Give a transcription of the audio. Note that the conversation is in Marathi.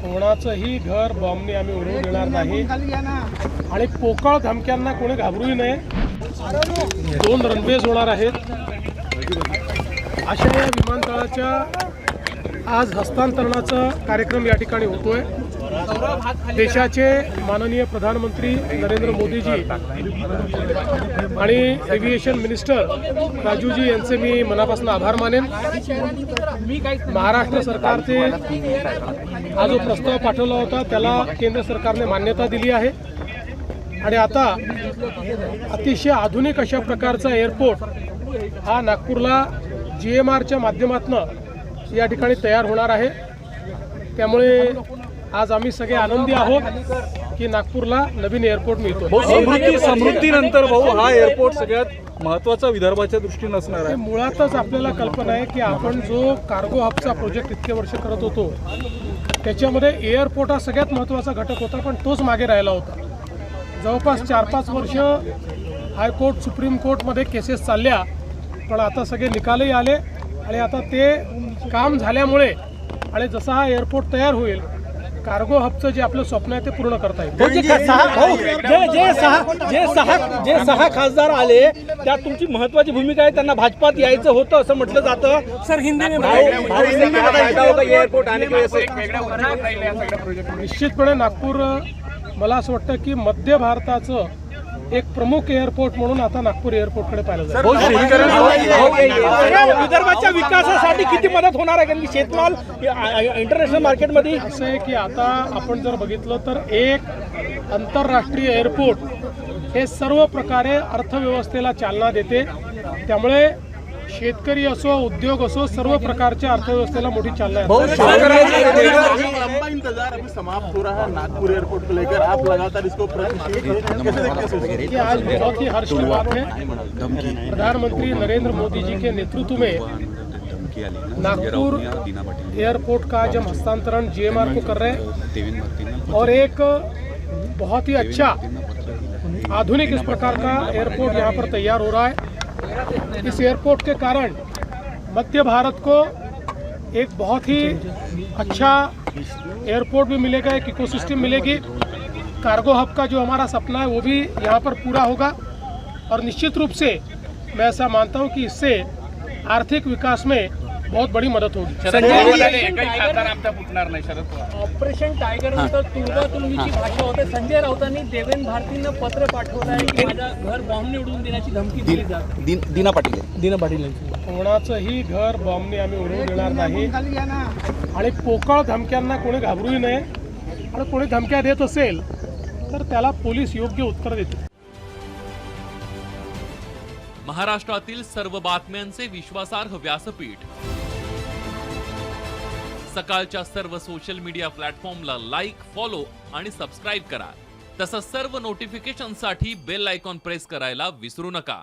कोणाचंही घर बॉम्बने आम्ही उडवू देणार नाही आणि पोकळ धमक्यांना कोणी घाबरूही नये। 2 रनवेज होणार आहेत। अशा या विमानतळाच्या आज हस्तांतरणाचा कार्यक्रम या ठिकाणी होतोय। देशाचे माननीय प्रधानमंत्री नरेंद्र मोदीजी आणि एव्हिएशन मिनिस्टर राजूजी यांचे मी मनापासून आभार मानेन। महाराष्ट्र सरकारचे हा जो प्रस्ताव पाठवला होता त्याला केंद्र सरकारने मान्यता दिली आहे आणि आता अतिशय आधुनिक अशा प्रकारचा एअरपोर्ट हा नागपूरला GMRच्या माध्यमातून या ठिकाणी तयार होणार आहे। त्यामुळे आज आम्ही सगळे आनंदी आहोत की नागपूरला नवीन एअरपोर्ट मिळतो। समृद्धीनंतर भाऊ हा एअरपोर्ट सगळ्यात महत्त्वाचा विदर्भाच्या दृष्टीने असणार आहे। मुळातच आपल्याला कल्पना आहे की आपण जो कार्गो हबचा प्रोजेक्ट इतके वर्ष करत होतो त्याच्यामध्ये एअरपोर्ट हा सगळ्यात महत्त्वाचा घटक होता, पण तोच मागे राहिला होता। जवळपास 4-5 वर्ष हायकोर्ट सुप्रीम कोर्टमध्ये केसेस चालल्या, पण आता सगळे निकालही आले आणि आता ते काम झाल्यामुळे आणि जसा हा एअरपोर्ट तयार होईल कार्गो हबचं जे आपलं स्वप्न आहे ते पूर्ण करता येईल। जे सहा खासदार आले त्यात तुमची महत्त्वाची भूमिका आहे, त्यांना भाजपात यायचं होतं असं म्हटलं जातं। सर हिंदी में निश्चितपणे नागपूर मला असं वाटतं की मध्य भारताचं एक प्रमुख एअरपोर्ट म्हणून आता नागपूर एअरपोर्टकडे पाहिलं जातं। विदर्भाच्या विकासासाठी किती मदत होणार आहे, कारण की शेतमाल इंटरनॅशनल मार्केटमध्ये असं आहे की आता आपण जर बघितलं तर एक आंतरराष्ट्रीय एअरपोर्ट हे सर्व प्रकारे अर्थव्यवस्थेला चालना देते। त्यामुळे शेतकरी असो उद्योग असो सर्व प्रकारच्या अर्थव्यवस्थेला मोठी चालना है। लंबा इंतजार अभी समाप्त हो रहा है नागपुर एयरपोर्ट को लेकर, आप लगातार इसको कैसे देखते हैं? आज बहुत ही हर्ष की बात है, प्रधानमंत्री नरेंद्र मोदी जी के नेतृत्व में नागपुर एयरपोर्ट का जब हस्तांतरण GMR को कर रहे हैं और एक बहुत ही अच्छा आधुनिक इस प्रकार का एयरपोर्ट यहाँ पर तैयार हो रहा है। इस एयरपोर्ट के कारण मध्य भारत को एक बहुत ही अच्छा एयरपोर्ट भी मिलेगा, एक इकोसिस्टम मिलेगी। कार्गो हब का जो हमारा सपना है वो भी यहाँ पर पूरा होगा और निश्चित रूप से मैं ऐसा मानता हूँ कि इससे आर्थिक विकास में बहुत बड़ी मदत होगी। ऑपरेशन टायगर नंतर तुलवातुलमीची भाषा होते। संजय राऊतांनी देवेंद्र भारतींना पत्र पाठवलं आहे की माझं घर बॉम्बने उडवून देण्याची धमकी दिली जाते। दीना पाटील कोणाचंही घर बॉम्बने आम्ही उडवू देणार नाही आणि पोकळ धमक्यांना कोणी घाबरूही नये आणि कोणी धमक्या देत असेल तर त्याला पोलीस योग्य उत्तर देतील। महाराष्ट्रातील सर्व बातम्यांचे विश्वासार्ह व्यासपीठ सकाळच्या सर्व सोशल मीडिया प्लॅटफॉर्मला लाईक, फॉलो आणि सबस्क्राइब करा। तसंच सर्व नोटिफिकेशनसाठी बेल आयकॉन प्रेस करायला विसरू नका।